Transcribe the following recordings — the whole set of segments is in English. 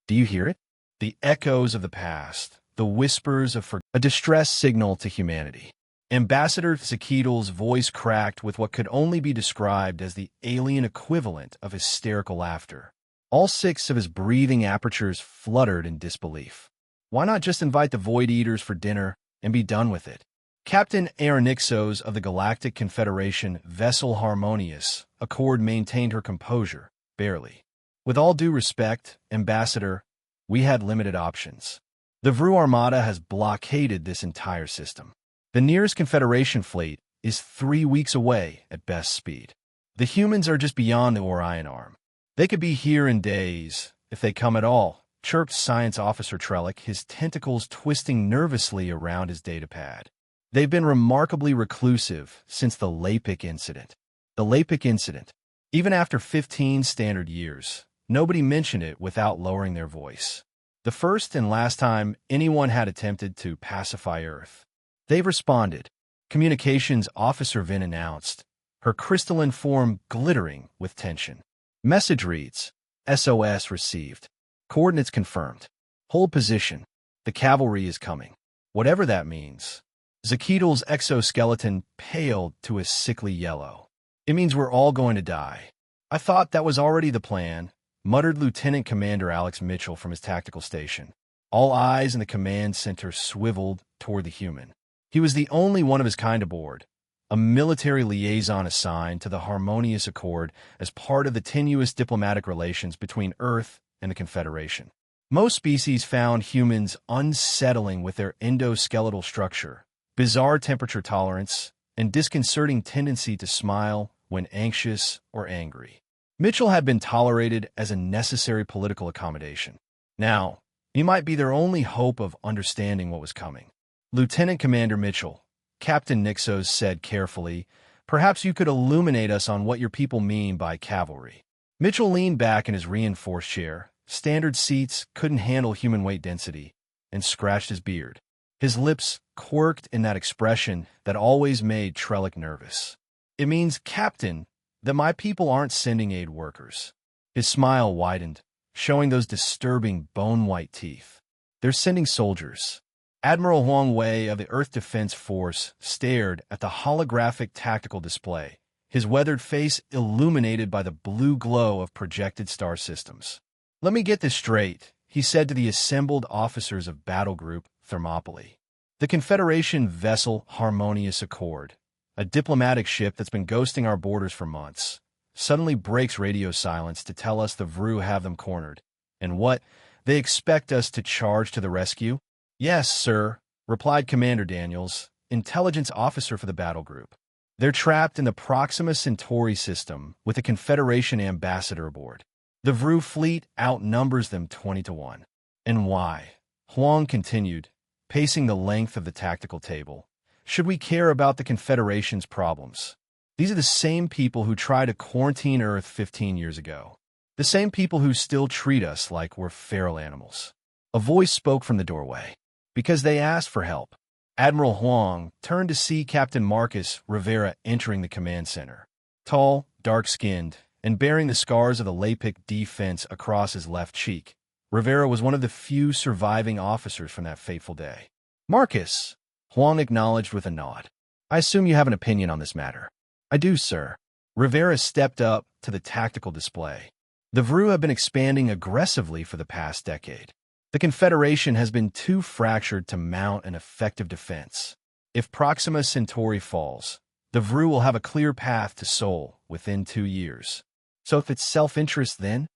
Do you hear it? The echoes of the past, the whispers of a distress signal to humanity. Ambassador Zakidal's voice cracked with what could only be described as the alien equivalent of hysterical laughter. All six of his breathing apertures fluttered in disbelief. Why not just invite the Void Eaters for dinner and be done with it? Captain Aeronixos of the Galactic Confederation vessel Harmonious Accord maintained her composure, barely. With all due respect, Ambassador, we had limited options. The Vru Armada has blockaded this entire system. The nearest Confederation fleet is 3 weeks away at best speed. The humans are just beyond the Orion Arm. They could be here in days, if they come at all, chirped Science Officer Trellick, his tentacles twisting nervously around his datapad. They've been remarkably reclusive since the Lapik incident. The Lapik incident. Even after 15 standard years, nobody mentioned it without lowering their voice. The first and last time anyone had attempted to pacify Earth. They've responded. Communications Officer Vin announced, her crystalline form glittering with tension. Message reads, SOS received. Coordinates confirmed. Hold position. The cavalry is coming. Whatever that means. Zakidal's exoskeleton paled to a sickly yellow. It means we're all going to die. I thought that was already the plan, muttered Lieutenant Commander Alex Mitchell from his tactical station. All eyes in the command center swiveled toward the human. He was the only one of his kind aboard, a military liaison assigned to the Harmonious Accord as part of the tenuous diplomatic relations between Earth and the Confederation. Most species found humans unsettling with their endoskeletal structure, bizarre temperature tolerance, and disconcerting tendency to smile when anxious or angry. Mitchell had been tolerated as a necessary political accommodation. Now, he might be their only hope of understanding what was coming. Lieutenant Commander Mitchell, Captain Nixos said carefully, perhaps you could illuminate us on what your people mean by cavalry. Mitchell leaned back in his reinforced chair. Standard seats couldn't handle human weight density, and scratched his beard. His lips quirked in that expression that always made Trellick nervous. It means, Captain, that my people aren't sending aid workers. His smile widened, showing those disturbing bone-white teeth. They're sending soldiers. Admiral Huang Wei of the Earth Defense Force stared at the holographic tactical display, his weathered face illuminated by the blue glow of projected star systems. Let me get this straight, he said to the assembled officers of Battle Group Thermopylae. The Confederation vessel Harmonious Accord, a diplomatic ship that's been ghosting our borders for months, suddenly breaks radio silence to tell us the Vru have them cornered. And what? They expect us to charge to the rescue? Yes, sir, replied Commander Daniels, intelligence officer for the battle group. They're trapped in the Proxima Centauri system with a Confederation ambassador aboard. The Vru fleet outnumbers them 20-1. And why? Huang continued, pacing the length of the tactical table. Should we care about the Confederation's problems? These are the same people who tried to quarantine Earth 15 years ago. The same people who still treat us like we're feral animals. A voice spoke from the doorway. Because they asked for help. Admiral Huang turned to see Captain Marcus Rivera entering the command center. Tall, dark-skinned, and bearing the scars of the Lapik defense across his left cheek, Rivera was one of the few surviving officers from that fateful day. Marcus, Huang acknowledged with a nod. I assume you have an opinion on this matter. I do, sir. Rivera stepped up to the tactical display. The Vru have been expanding aggressively for the past decade. The Confederation has been too fractured to mount an effective defense. If Proxima Centauri falls, the Vru will have a clear path to Sol within 2 years. So if it's self-interest then?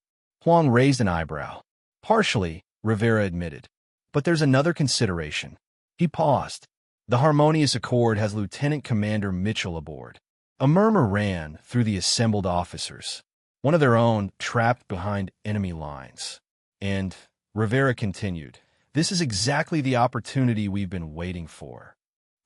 Huang raised an eyebrow. Partially, Rivera admitted. But there's another consideration. He paused. The Harmonious Accord has Lieutenant Commander Mitchell aboard. A murmur ran through the assembled officers. One of their own trapped behind enemy lines. And Rivera continued, this is exactly the opportunity we've been waiting for.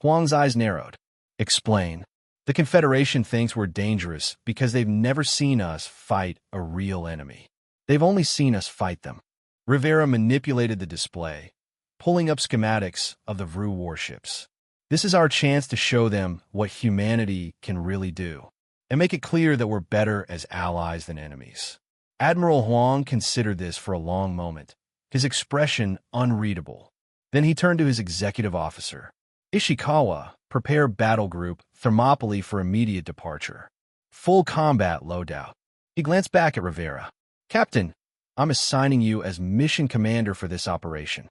Huang's eyes narrowed. Explain. The Confederation thinks we're dangerous because they've never seen us fight a real enemy. They've only seen us fight them. Rivera manipulated the display, pulling up schematics of the Vru warships. This is our chance to show them what humanity can really do, and make it clear that we're better as allies than enemies. Admiral Huang considered this for a long moment, his expression unreadable. Then he turned to his executive officer. Ishikawa, prepare battle group, Thermopylae for immediate departure. Full combat loadout. He glanced back at Rivera. Captain, I'm assigning you as mission commander for this operation.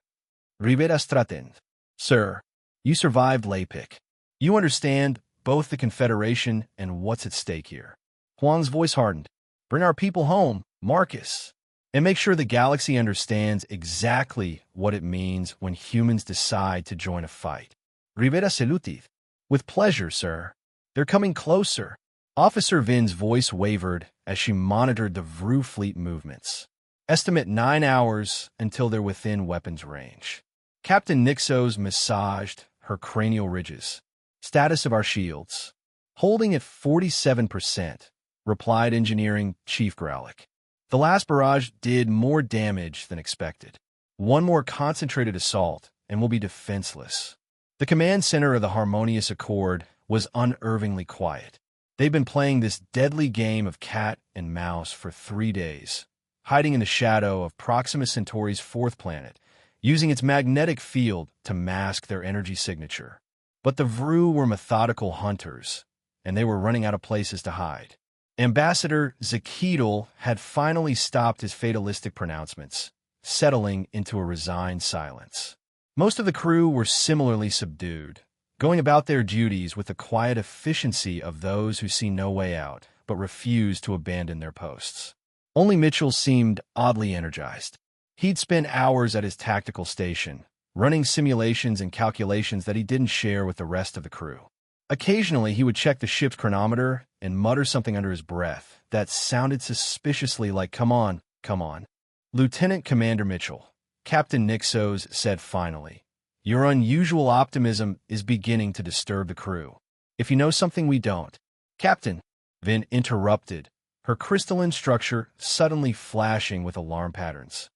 Rivera straightened. Sir, you survived Lapik. You understand both the Confederation and what's at stake here. Huang's voice hardened. Bring our people home, Marcus. And make sure the galaxy understands exactly what it means when humans decide to join a fight. Rivera saluted. With pleasure, sir. They're coming closer. Officer Vin's voice wavered as she monitored the Vru fleet movements. Estimate 9 hours until they're within weapons range. Captain Nixos massaged her cranial ridges. Status of our shields. Holding at 47%, replied Engineering Chief Growlick. The last barrage did more damage than expected. One more concentrated assault, and we'll be defenseless. The command center of the Harmonious Accord was unnervingly quiet. They've been playing this deadly game of cat and mouse for 3 days, hiding in the shadow of Proxima Centauri's 4th planet, using its magnetic field to mask their energy signature. But the Vru were methodical hunters, and they were running out of places to hide. Ambassador Zakidal had finally stopped his fatalistic pronouncements, settling into a resigned silence. Most of the crew were similarly subdued, going about their duties with the quiet efficiency of those who see no way out, but refuse to abandon their posts. Only Mitchell seemed oddly energized. He'd spent hours at his tactical station, running simulations and calculations that he didn't share with the rest of the crew. Occasionally, he would check the ship's chronometer and mutter something under his breath that sounded suspiciously like, come on, come on. Lieutenant Commander Mitchell, Captain Nixos said finally, your unusual optimism is beginning to disturb the crew. If you know something we don't. Captain, Vin interrupted, her crystalline structure suddenly flashing with alarm patterns.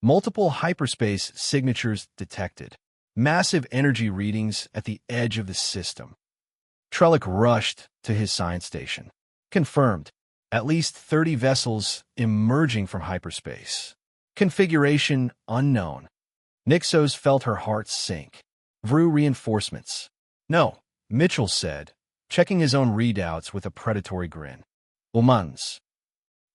Multiple hyperspace signatures detected. Massive energy readings at the edge of the system. Trellick rushed to his science station. Confirmed. At least 30 vessels emerging from hyperspace. Configuration unknown. Nixos felt her heart sink. Vru reinforcements. No, Mitchell said, checking his own readouts with a predatory grin. Humans.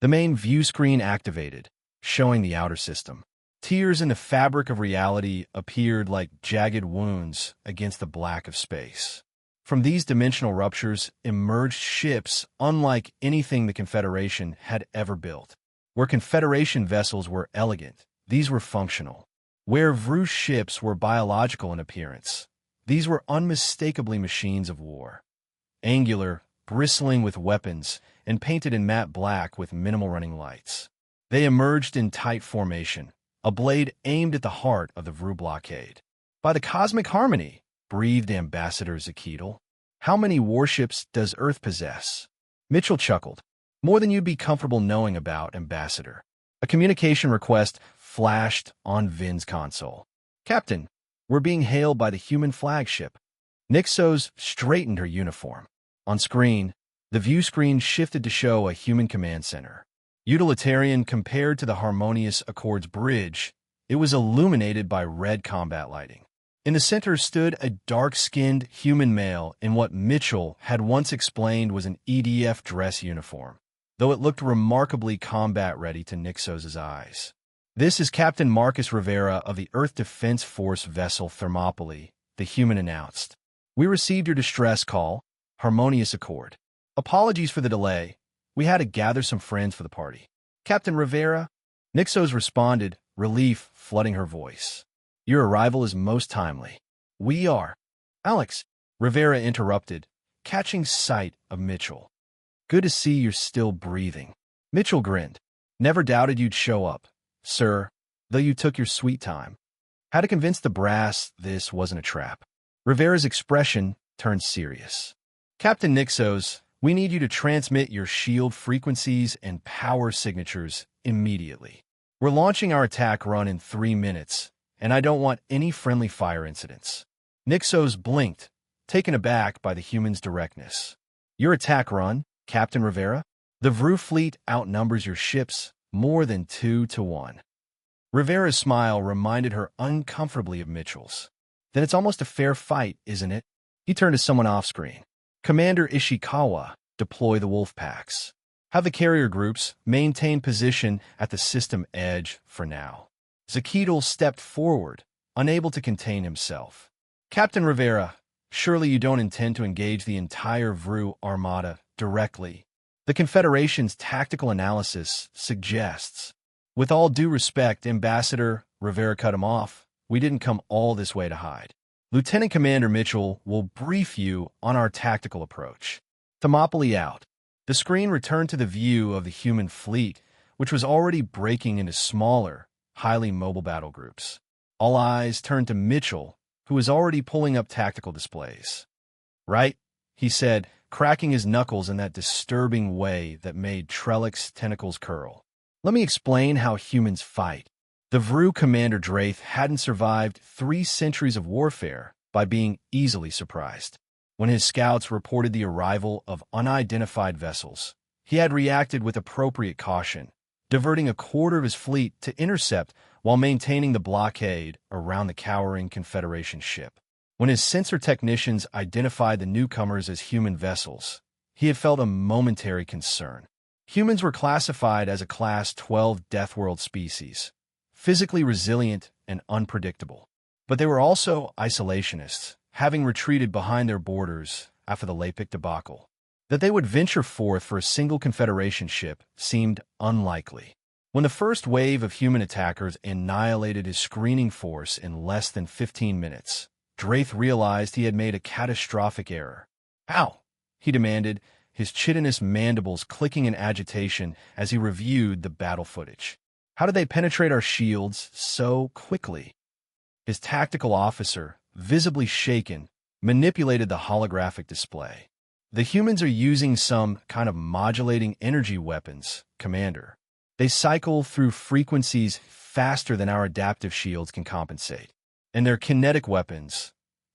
The main view screen activated, showing the outer system. Tears in the fabric of reality appeared like jagged wounds against the black of space. From these dimensional ruptures emerged ships unlike anything the Confederation had ever built. Where Confederation vessels were elegant, these were functional. Where Vru ships were biological in appearance, these were unmistakably machines of war. Angular, bristling with weapons, and painted in matte black with minimal running lights. They emerged in tight formation, a blade aimed at the heart of the Vru blockade. By the cosmic harmony, breathed Ambassador Zakidal. How many warships does Earth possess? Mitchell chuckled. More than you'd be comfortable knowing about, Ambassador. A communication request flashed on Vin's console. Captain, we're being hailed by the human flagship. Nixos straightened her uniform. On screen, the view screen shifted to show a human command center. Utilitarian compared to the Harmonious Accord's bridge, it was illuminated by red combat lighting. In the center stood a dark-skinned human male in what Mitchell had once explained was an EDF dress uniform, though it looked remarkably combat-ready to Nixos' eyes. This is Captain Marcus Rivera of the Earth Defense Force vessel Thermopylae, the human announced. We received your distress call, Harmonious Accord. Apologies for the delay. We had to gather some friends for the party. Captain Rivera? Nixos responded, relief flooding her voice. Your arrival is most timely. We are. Alex, Rivera interrupted, catching sight of Mitchell. Good to see you're still breathing. Mitchell grinned. Never doubted you'd show up, sir, though you took your sweet time. Had to convince the brass this wasn't a trap. Rivera's expression turned serious. Captain Nixos, we need you to transmit your shield frequencies and power signatures immediately. We're launching our attack run in 3 minutes, and I don't want any friendly fire incidents. Nixos blinked, taken aback by the human's directness. Your attack run, Captain Rivera? The Vru fleet outnumbers your ships more than 2 to 1. Rivera's smile reminded her uncomfortably of Mitchell's. Then it's almost a fair fight, isn't it? He turned to someone off-screen. Commander Ishikawa, deploy the wolf packs. Have the carrier groups maintain position at the system edge for now. Zakidal stepped forward, unable to contain himself. Captain Rivera, surely you don't intend to engage the entire Vru armada directly. The Confederation's tactical analysis suggests. With all due respect, Ambassador, Rivera cut him off. We didn't come all this way to hide. Lieutenant Commander Mitchell will brief you on our tactical approach. Thermopylae out. The screen returned to the view of the human fleet, which was already breaking into smaller, highly mobile battle groups. All eyes turned to Mitchell, who was already pulling up tactical displays. Right, he said, cracking his knuckles in that disturbing way that made Trellick's tentacles curl. Let me explain how humans fight. The Vru commander Draith hadn't survived 3 centuries of warfare by being easily surprised. When his scouts reported the arrival of unidentified vessels, he had reacted with appropriate caution, diverting a quarter of his fleet to intercept while maintaining the blockade around the cowering Confederation ship. When his sensor technicians identified the newcomers as human vessels, he had felt a momentary concern. Humans were classified as a Class 12 Deathworld species, physically resilient and unpredictable. But they were also isolationists, having retreated behind their borders after the Lapik debacle. That they would venture forth for a single Confederation ship seemed unlikely. When the first wave of human attackers annihilated his screening force in less than 15 minutes, Draith realized he had made a catastrophic error. How? He demanded, his chitinous mandibles clicking in agitation as he reviewed the battle footage. How did they penetrate our shields so quickly? His tactical officer, visibly shaken, manipulated the holographic display. The humans are using some kind of modulating energy weapons, Commander. They cycle through frequencies faster than our adaptive shields can compensate. And they're kinetic weapons.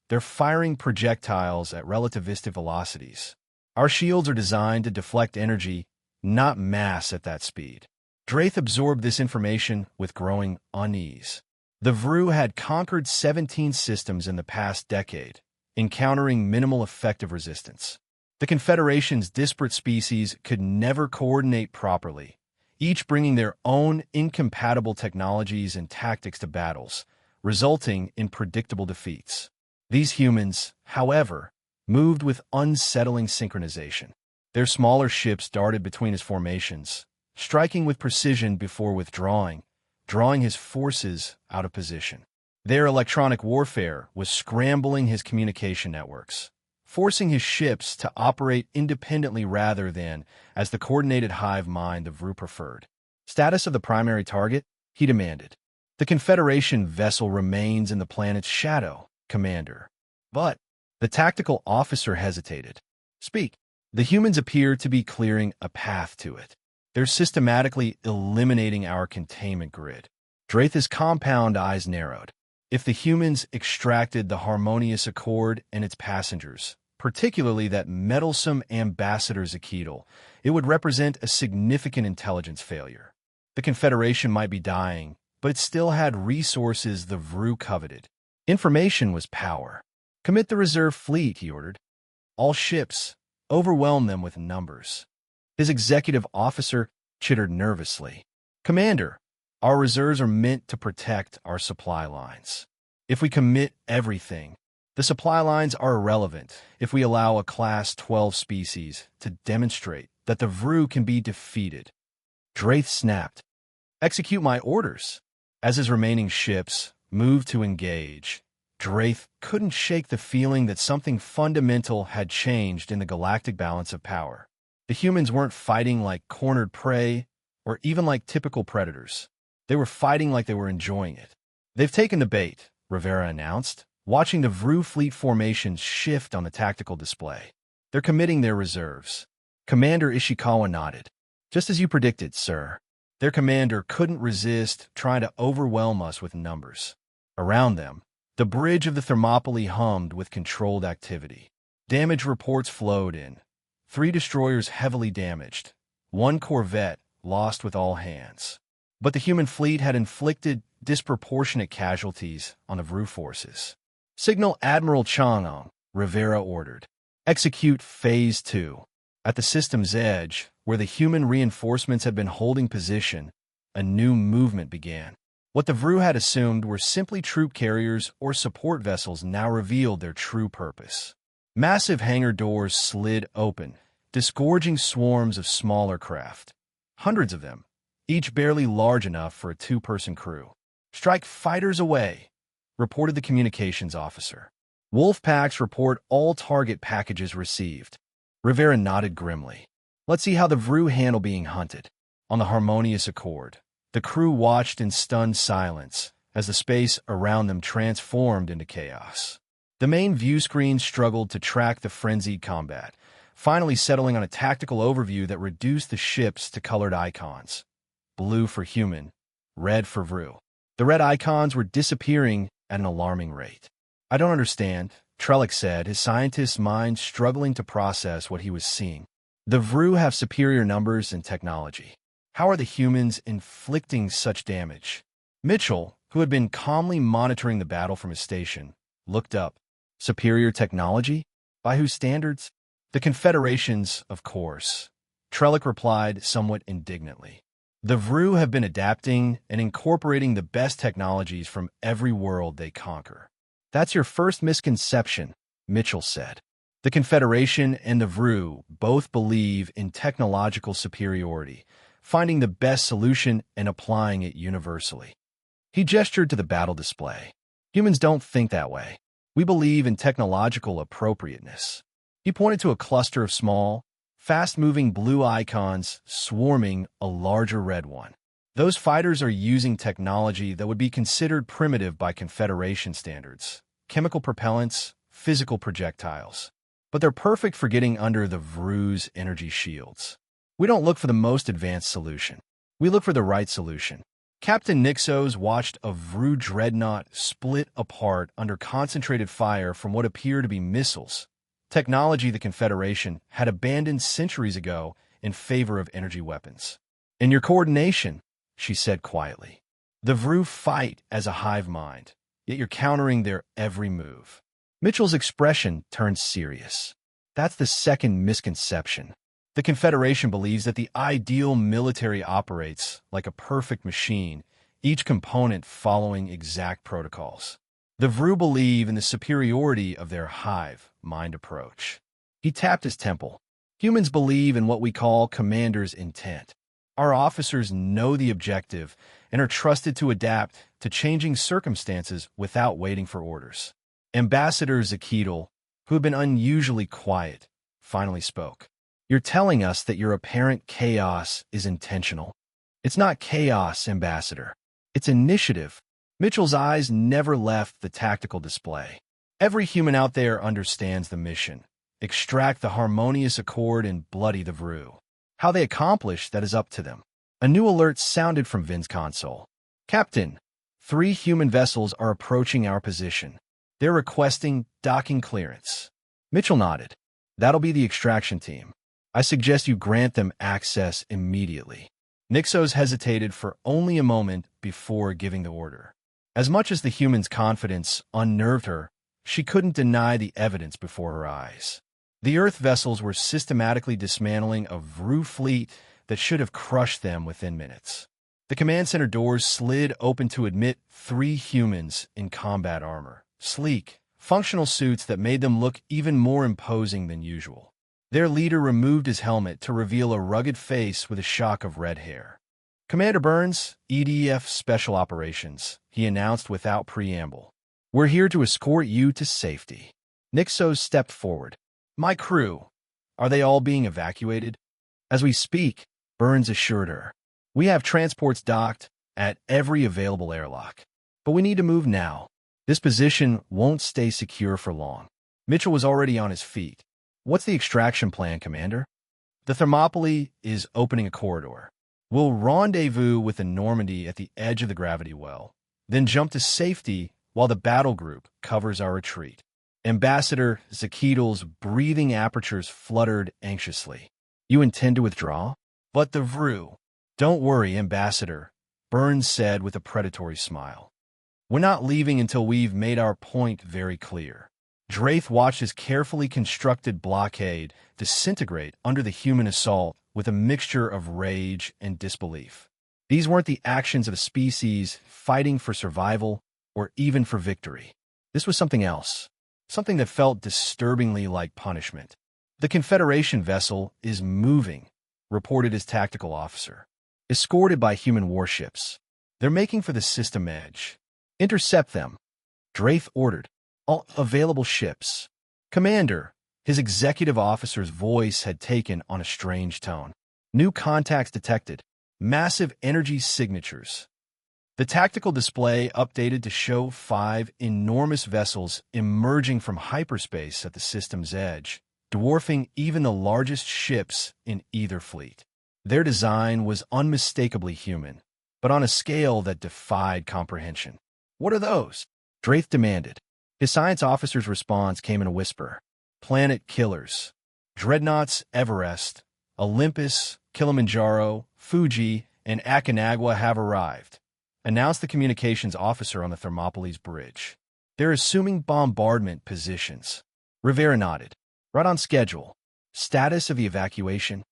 They're firing projectiles at relativistic velocities. Our shields are designed to deflect energy, not mass at that speed. Draith absorbed this information with growing unease. The Vru had conquered 17 systems in the past decade, encountering minimal effective resistance. The Confederation's disparate species could never coordinate properly, each bringing their own incompatible technologies and tactics to battles, resulting in predictable defeats. These humans, however, moved with unsettling synchronization. Their smaller ships darted between his formations, striking with precision before withdrawing, drawing his forces out of position. Their electronic warfare was scrambling his communication networks, forcing his ships to operate independently rather than as the coordinated hive mind the Vru preferred. Status of the primary target? He demanded. The Confederation vessel remains in the planet's shadow, Commander. But the tactical officer hesitated. Speak. The humans appear to be clearing a path to it. They're systematically eliminating our containment grid. Draith's compound eyes narrowed. If the humans extracted the Harmonious Accord and its passengers, particularly that meddlesome Ambassador Zakidal, it would represent a significant intelligence failure. The Confederation might be dying, but it still had resources the Vru coveted. Information was power. Commit the reserve fleet, he ordered. All ships, overwhelm them with numbers. His executive officer chittered nervously. Commander, our reserves are meant to protect our supply lines. If we commit everything, the supply lines are irrelevant if we allow a Class 12 species to demonstrate that the Vru can be defeated. Draith snapped. Execute my orders. As his remaining ships moved to engage, Draith couldn't shake the feeling that something fundamental had changed in the galactic balance of power. The humans weren't fighting like cornered prey or even like typical predators. They were fighting like they were enjoying it. They've taken the bait, Rivera announced, watching the Vru fleet formations shift on the tactical display. They're committing their reserves. Commander Ishikawa nodded. Just as you predicted, sir. Their commander couldn't resist trying to overwhelm us with numbers. Around them, the bridge of the Thermopylae hummed with controlled activity. Damage reports flowed in. 3 destroyers heavily damaged. 1 corvette lost with all hands. But the human fleet had inflicted disproportionate casualties on the VRU forces. Signal Admiral Chang'ong, Rivera ordered. Execute Phase 2. At the system's edge, where the human reinforcements had been holding position, a new movement began. What the VRU had assumed were simply troop carriers or support vessels now revealed their true purpose. Massive hangar doors slid open, disgorging swarms of smaller craft. Hundreds of them, each barely large enough for a two-person crew. "Strike fighters away," reported the communications officer. "Wolfpacks report all target packages received." Rivera nodded grimly. "Let's see how the VRU handle being hunted." On the Harmonious Accord, the crew watched in stunned silence as the space around them transformed into chaos. The main view screen struggled to track the frenzied combat, finally settling on a tactical overview that reduced the ships to colored icons. Blue for human, red for VRU. The red icons were disappearing at an alarming rate. "I don't understand," Trellick said, his scientist's mind struggling to process what he was seeing. "The VRU have superior numbers and technology. How are the humans inflicting such damage?" Mitchell, who had been calmly monitoring the battle from his station, looked up. "Superior technology? By whose standards?" "The Confederation's, of course," Trellick replied somewhat indignantly. "The VRU have been adapting and incorporating the best technologies from every world they conquer." "That's your first misconception," Mitchell said. "The Confederation and the VRU both believe in technological superiority, finding the best solution and applying it universally." He gestured to the battle display. "Humans don't think that way. We believe in technological appropriateness." He pointed to a cluster of small, fast-moving blue icons swarming a larger red one. "Those fighters are using technology that would be considered primitive by Confederation standards. Chemical propellants, physical projectiles. But they're perfect for getting under the VRU's energy shields. We don't look for the most advanced solution. We look for the right solution." Captain Nixos watched a VRU dreadnought split apart under concentrated fire from what appeared to be missiles, technology the Confederation had abandoned centuries ago in favor of energy weapons. "In your coordination," she said quietly. "The VRU fight as a hive mind, yet you're countering their every move." Mitchell's expression turned serious. "That's the second misconception. The Confederation believes that the ideal military operates like a perfect machine, each component following exact protocols. The VRU believe in the superiority of their hive mind approach." He tapped his temple. "Humans believe in what we call commander's intent. Our officers know the objective and are trusted to adapt to changing circumstances without waiting for orders." Ambassador Zakidal, who had been unusually quiet, finally spoke. "You're telling us that your apparent chaos is intentional." "It's not chaos, Ambassador. It's initiative." Mitchell's eyes never left the tactical display. "Every human out there understands the mission. Extract the Harmonious Accord and bloody the VRU. How they accomplish that is up to them." A new alert sounded from Vin's console. "Captain, 3 human vessels are approaching our position. They're requesting docking clearance." Mitchell nodded. "That'll be the extraction team. I suggest you grant them access immediately." Nixos hesitated for only a moment before giving the order. As much as the human's confidence unnerved her, she couldn't deny the evidence before her eyes. The Earth vessels were systematically dismantling a VRU fleet that should have crushed them within minutes. The command center doors slid open to admit 3 humans in combat armor, sleek, functional suits that made them look even more imposing than usual. Their leader removed his helmet to reveal a rugged face with a shock of red hair. "Commander Burns, EDF Special Operations," he announced without preamble. "We're here to escort you to safety." Nixos stepped forward. "My crew, are they all being evacuated?" "As we speak," Burns assured her. "We have transports docked at every available airlock. But we need to move now. This position won't stay secure for long." Mitchell was already on his feet. "What's the extraction plan, Commander?" "The Thermopylae is opening a corridor. We'll rendezvous with the Normandy at the edge of the gravity well, then jump to safety while the battle group covers our retreat." Ambassador Zakidal's breathing apertures fluttered anxiously. "You intend to withdraw?" "But the VRU—" "Don't worry, Ambassador. Burns said with a predatory smile. "We're not leaving until we've made our point very clear." Draith watched his carefully constructed blockade disintegrate under the human assault with a mixture of rage and disbelief. These weren't the actions of a species fighting for survival or even for victory. This was something else, something that felt disturbingly like punishment. "The Confederation vessel is moving," reported his tactical officer, "escorted by human warships. They're making for the system edge. Intercept them," Draith ordered. "All available ships." "Commander," his executive officer's voice had taken on a strange tone. "New contacts detected. Massive energy signatures." The tactical display updated to show 5 enormous vessels emerging from hyperspace at the system's edge, dwarfing even the largest ships in either fleet. Their design was unmistakably human, but on a scale that defied comprehension. "What are those?" Draith demanded. His science officer's response came in a whisper. "Planet killers. Dreadnoughts Everest, Olympus, Kilimanjaro, Fuji, and Akanagwa have arrived," announced the communications officer on the Thermopylae bridge. "They're assuming bombardment positions." Rivera nodded. "Right on schedule. Status of the evacuation?"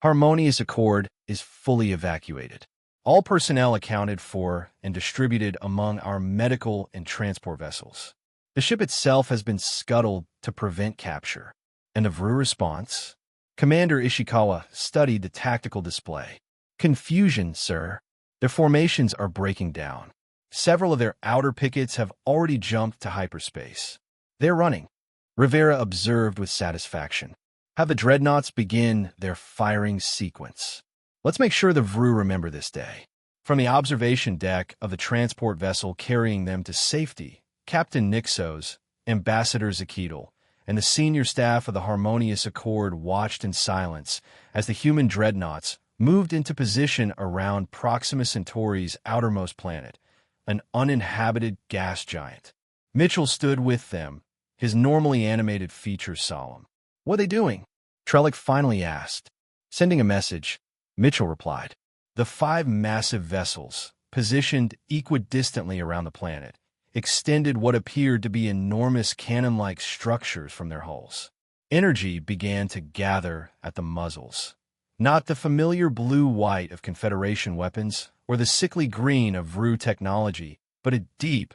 Harmonious Accord is fully evacuated. All personnel accounted for and distributed among our medical and transport vessels. The ship itself has been scuttled to prevent capture. And the VRU response? Commander Ishikawa studied the tactical display. "Confusion, sir. Their formations are breaking down. Several of their outer pickets have already jumped to hyperspace. They're running," Rivera observed with satisfaction. "Have the dreadnoughts begin their firing sequence. Let's make sure the VRU remember this day." From the observation deck of the transport vessel carrying them to safety, Captain Nixos, Ambassador Zakidal, and the senior staff of the Harmonious Accord watched in silence as the human dreadnoughts moved into position around Proxima Centauri's outermost planet, an uninhabited gas giant. Mitchell stood with them, his normally animated features solemn. "What are they doing?" Trellick finally asked. "Sending a message," Mitchell replied. The 5 massive vessels, positioned equidistantly around the planet, extended what appeared to be enormous cannon-like structures from their hulls. Energy began to gather at the muzzles. Not the familiar blue-white of Confederation weapons or the sickly green of VRU technology, but a deep,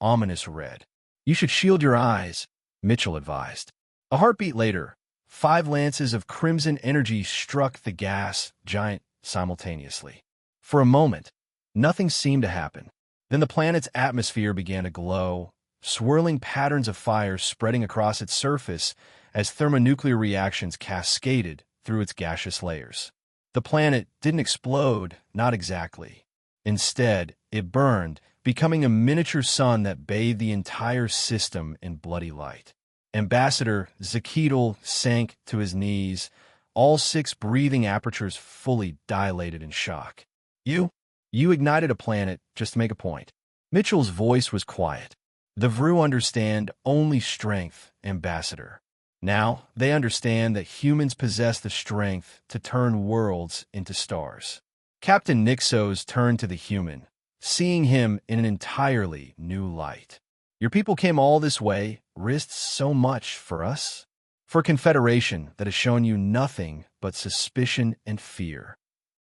ominous red. "You should shield your eyes," Mitchell advised. A heartbeat later, 5 lances of crimson energy struck the gas giant simultaneously. For a moment, nothing seemed to happen. Then the planet's atmosphere began to glow, swirling patterns of fire spreading across its surface as thermonuclear reactions cascaded through its gaseous layers. The planet didn't explode, not exactly. Instead, it burned, becoming a miniature sun that bathed the entire system in bloody light. Ambassador Zakidal sank to his knees, all 6 breathing apertures fully dilated in shock. You ignited a planet just to make a point." Mitchell's voice was quiet. "The VRU understand only strength, Ambassador. Now they understand that humans possess the strength to turn worlds into stars." Captain Nixos turned to the human, seeing him in an entirely new light. "Your people came all this way, risked so much for us? For a confederation that has shown you nothing but suspicion and fear."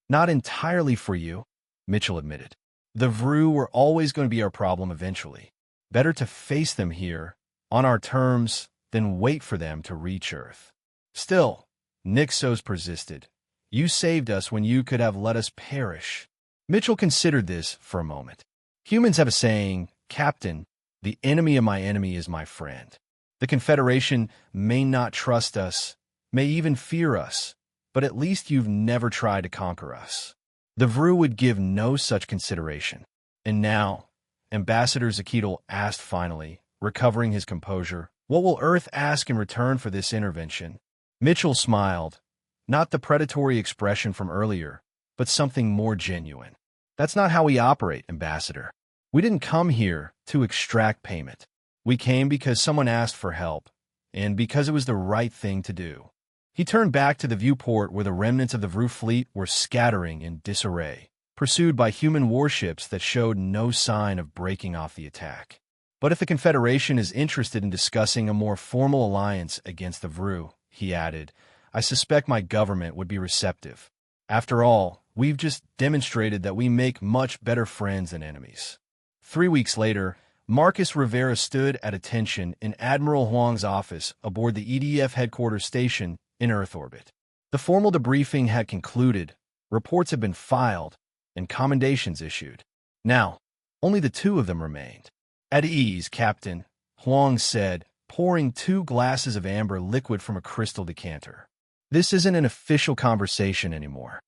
"Not entirely for you," Mitchell admitted. "The VRU were always going to be our problem eventually. Better to face them here, on our terms, than wait for them to reach Earth." "Still," Nixos persisted, "you saved us when you could have let us perish." Mitchell considered this for a moment. "Humans have a saying, Captain, the enemy of my enemy is my friend. The Confederation may not trust us, may even fear us, but at least you've never tried to conquer us. The VRU would give no such consideration." "And now," Ambassador Zakidal asked finally, recovering his composure, "what will Earth ask in return for this intervention?" Mitchell smiled, not the predatory expression from earlier, but something more genuine. "That's not how we operate, Ambassador. We didn't come here to extract payment. We came because someone asked for help, and because it was the right thing to do." He turned back to the viewport where the remnants of the VRU fleet were scattering in disarray. pursued by human warships that showed no sign of breaking off the attack. But if the Confederation is interested in discussing a more formal alliance against the Vru, he added, I suspect my government would be receptive. After all, we've just demonstrated that we make much better friends than enemies. 3 weeks later, Marcus Rivera stood at attention in Admiral Huang's office aboard the EDF headquarters station in Earth orbit. The formal debriefing had concluded, reports had been filed, and commendations issued. Now, only the two of them remained. At ease, Captain, Huang said, pouring 2 glasses of amber liquid from a crystal decanter. This isn't an official conversation anymore.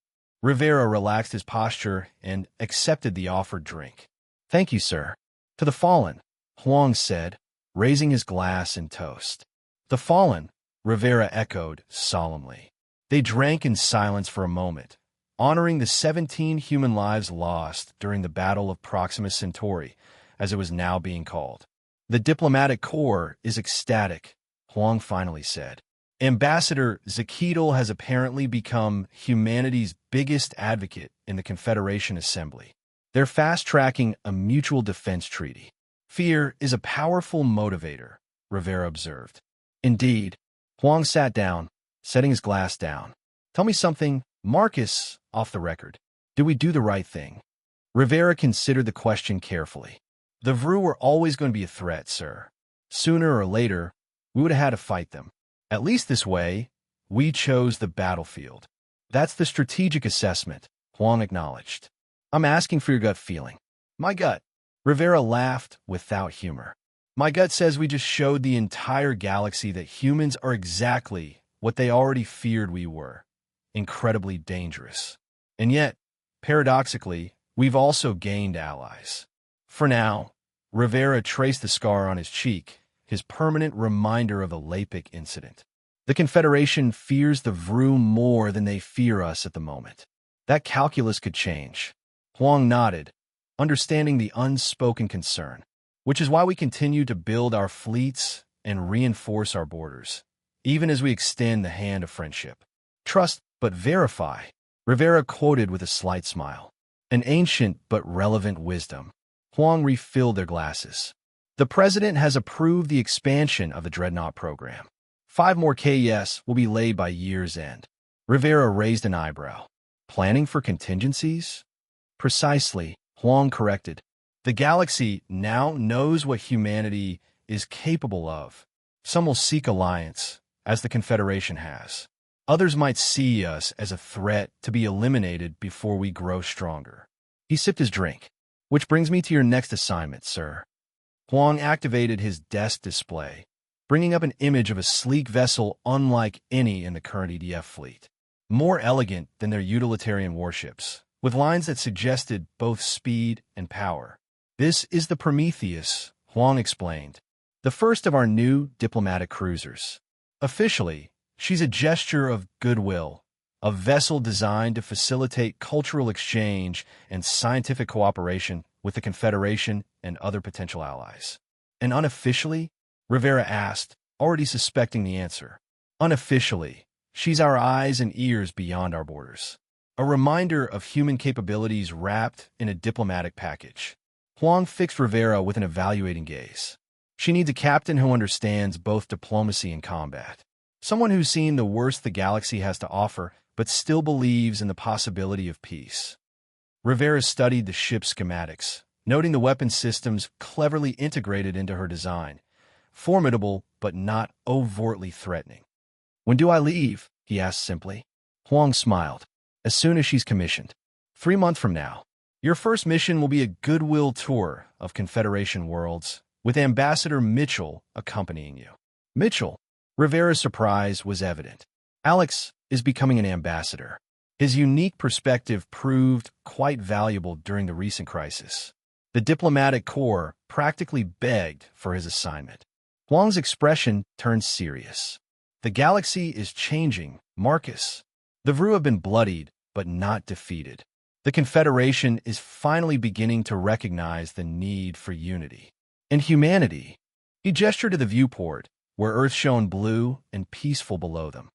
Rivera relaxed his posture and accepted the offered drink. Thank you, sir. To the fallen, Huang said, raising his glass in toast. The fallen, Rivera echoed solemnly. They drank in silence for a moment, honoring the 17 human lives lost during the Battle of Proxima Centauri, as it was now being called. The diplomatic corps is ecstatic, Huang finally said. Ambassador Zakidal has apparently become humanity's biggest advocate in the Confederation Assembly. They're fast-tracking a mutual defense treaty. Fear is a powerful motivator, Rivera observed. Indeed, Huang sat down, setting his glass down. Tell me something, Marcus, off the record. Did we do the right thing? Rivera considered the question carefully. The Vru were always going to be a threat, sir. Sooner or later, we would have had to fight them. At least this way, we chose the battlefield. That's the strategic assessment, Huang acknowledged. I'm asking for your gut feeling. My gut. Rivera laughed without humor. My gut says we just showed the entire galaxy that humans are exactly what they already feared we were. Incredibly dangerous. And yet, paradoxically, we've also gained allies. For now, Rivera traced the scar on his cheek, his permanent reminder of the Lapik incident. The Confederation fears the Vru more than they fear us at the moment. That calculus could change. Huang nodded, understanding the unspoken concern, which is why we continue to build our fleets and reinforce our borders, even as we extend the hand of friendship. Trust but verify, Rivera quoted with a slight smile. An ancient but relevant wisdom. Huang refilled their glasses. The president has approved the expansion of the Dreadnought program. 5 more KES will be laid by year's end. Rivera raised an eyebrow. Planning for contingencies? Precisely, Huang corrected. The galaxy now knows what humanity is capable of. Some will seek alliance, as the Confederation has. Others might see us as a threat to be eliminated before we grow stronger. He sipped his drink. Which brings me to your next assignment, sir. Huang activated his desk display, bringing up an image of a sleek vessel unlike any in the current EDF fleet. More elegant than their utilitarian warships, with lines that suggested both speed and power. This is the Prometheus, Huang explained, the first of our new diplomatic cruisers. Officially, she's a gesture of goodwill, a vessel designed to facilitate cultural exchange and scientific cooperation with the Confederation and other potential allies. And unofficially, Rivera asked, already suspecting the answer. Unofficially, she's our eyes and ears beyond our borders. A reminder of human capabilities wrapped in a diplomatic package. Huang fixed Rivera with an evaluating gaze. She needs a captain who understands both diplomacy and combat. Someone who's seen the worst the galaxy has to offer, but still believes in the possibility of peace. Rivera studied the ship's schematics, noting the weapon systems cleverly integrated into her design. Formidable, but not overtly threatening. When do I leave? He asked simply. Huang smiled. As soon as she's commissioned. 3 months from now. Your first mission will be a goodwill tour of Confederation worlds, with Ambassador Mitchell accompanying you. Mitchell? Rivera's surprise was evident. Alex is becoming an ambassador. His unique perspective proved quite valuable during the recent crisis. The diplomatic corps practically begged for his assignment. Huang's expression turned serious. The galaxy is changing, Marcus. The Vru have been bloodied, but not defeated. The Confederation is finally beginning to recognize the need for unity. And humanity. He gestured to the viewport, where Earth shone blue and peaceful below them.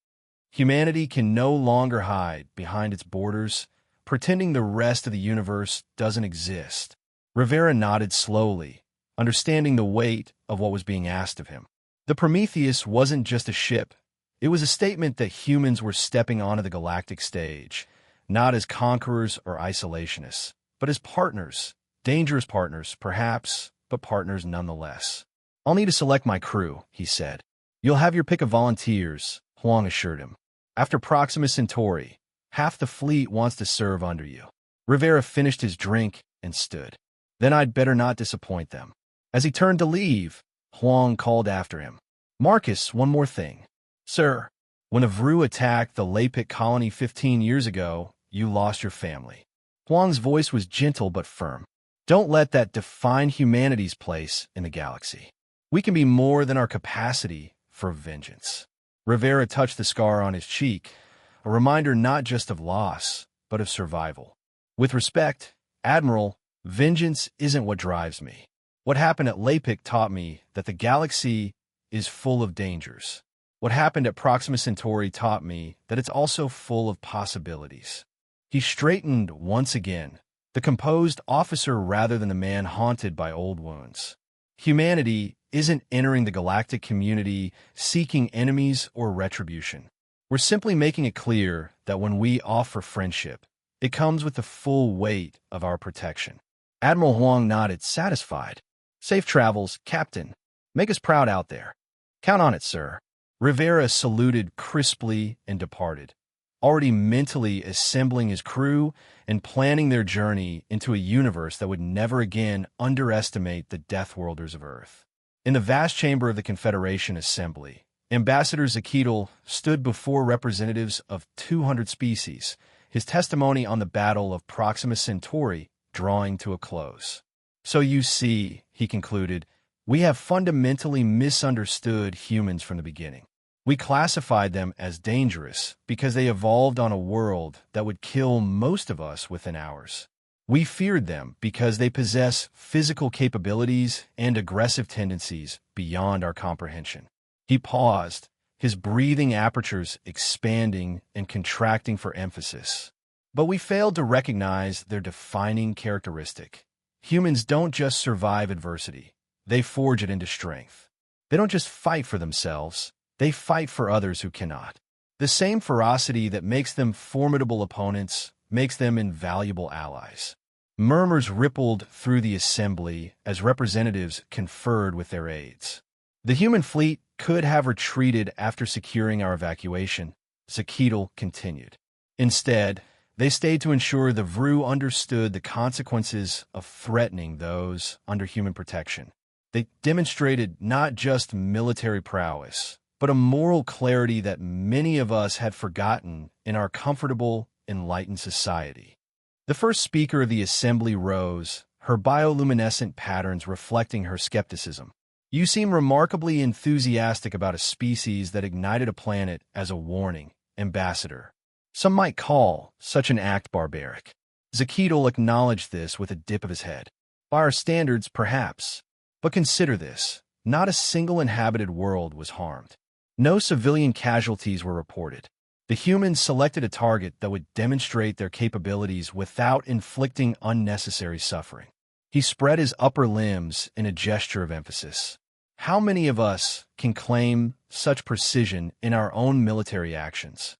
Humanity can no longer hide behind its borders pretending the rest of the universe doesn't exist. Rivera nodded slowly, understanding the weight of what was being asked of him. The Prometheus wasn't just a ship. It was a statement that humans were stepping onto the galactic stage, not as conquerors or isolationists, but as partners. Dangerous partners, perhaps, but partners nonetheless. "I'll need to select my crew," he said. "You'll have your pick of volunteers," Huang assured him. "After Proxima Centauri, half the fleet wants to serve under you." Rivera finished his drink and stood. "Then I'd better not disappoint them." As he turned to leave, Huang called after him. "Marcus, one more thing." "Sir, when the Vru attacked the Lapik colony 15 years ago, you lost your family." Huang's voice was gentle but firm. "Don't let that define humanity's place in the galaxy. We can be more than our capacity for vengeance." Rivera touched the scar on his cheek, a reminder not just of loss, but of survival. "With respect, Admiral, vengeance isn't what drives me. What happened at Lapik taught me that the galaxy is full of dangers. What happened at Proxima Centauri taught me that it's also full of possibilities." He straightened once again, the composed officer rather than the man haunted by old wounds. Humanity isn't entering the galactic community seeking enemies or retribution. We're simply making it clear that when we offer friendship, it comes with the full weight of our protection. Admiral Huang nodded, satisfied. "Safe travels, Captain. Make us proud out there." "Count on it, sir." Rivera saluted crisply and departed, already mentally assembling his crew and planning their journey into a universe that would never again underestimate the Death Worlders of Earth. In the vast chamber of the Confederation Assembly, Ambassador Zakhetal stood before representatives of 200 species, his testimony on the Battle of Proxima Centauri drawing to a close. "So you see," he concluded, "we have fundamentally misunderstood humans from the beginning. We classified them as dangerous because they evolved on a world that would kill most of us within hours. We feared them because they possess physical capabilities and aggressive tendencies beyond our comprehension." He paused, his breathing apertures expanding and contracting for emphasis. "But we failed to recognize their defining characteristic. Humans don't just survive adversity, they forge it into strength. They don't just fight for themselves, they fight for others who cannot. The same ferocity that makes them formidable opponents makes them invaluable allies." Murmurs rippled through the assembly as representatives conferred with their aides. "The human fleet could have retreated after securing our evacuation," Zakhetal continued. "Instead, they stayed to ensure the Vru understood the consequences of threatening those under human protection. They demonstrated not just military prowess, but a moral clarity that many of us had forgotten in our comfortable, enlightened society." The first speaker of the assembly rose, her bioluminescent patterns reflecting her skepticism. "You seem remarkably enthusiastic about a species that ignited a planet as a warning, Ambassador. Some might call such an act barbaric." Zakhetal acknowledged this with a dip of his head. "By our standards, perhaps. But consider this. Not a single inhabited world was harmed. No civilian casualties were reported. The humans selected a target that would demonstrate their capabilities without inflicting unnecessary suffering." He spread his upper limbs in a gesture of emphasis. "How many of us can claim such precision in our own military actions?"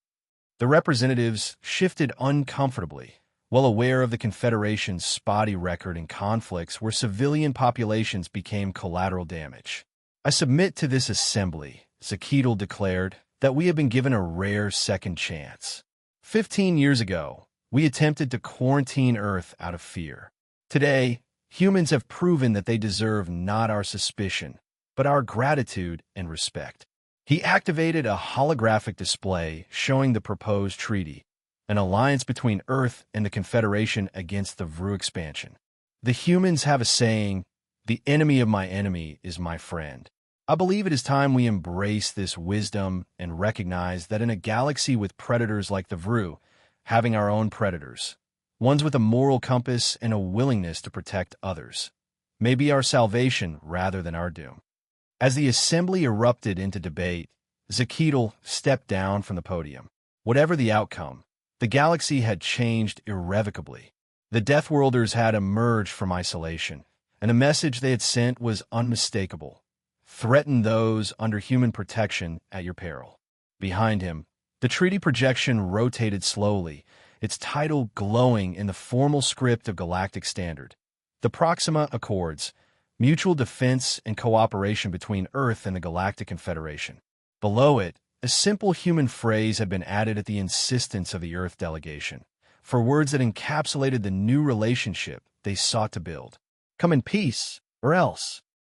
The representatives shifted uncomfortably, well aware of the Confederation's spotty record in conflicts where civilian populations became collateral damage. "I submit to this assembly," Zakhetal declared, "that we have been given a rare second chance. 15 years ago, we attempted to quarantine Earth out of fear. Today, humans have proven that they deserve not our suspicion, but our gratitude and respect." He activated a holographic display showing the proposed treaty, an alliance between Earth and the Confederation against the Vru expansion. "The humans have a saying, 'The enemy of my enemy is my friend.' I believe it is time we embrace this wisdom and recognize that in a galaxy with predators like the Vru, having our own predators, ones with a moral compass and a willingness to protect others, may be our salvation rather than our doom." As the assembly erupted into debate, Zakhetal stepped down from the podium. "Whatever the outcome, The galaxy had changed irrevocably. The Death Worlders had emerged from isolation, and a message they had sent was unmistakable. Threaten those under human protection at your peril. Behind him, the treaty projection rotated slowly, its title glowing in the formal script of Galactic Standard. The Proxima Accords, mutual defense and cooperation between Earth and the Galactic Confederation. Below it, a simple human phrase had been added at the insistence of the Earth delegation, for words that encapsulated the new relationship they sought to build. Come in peace, or else.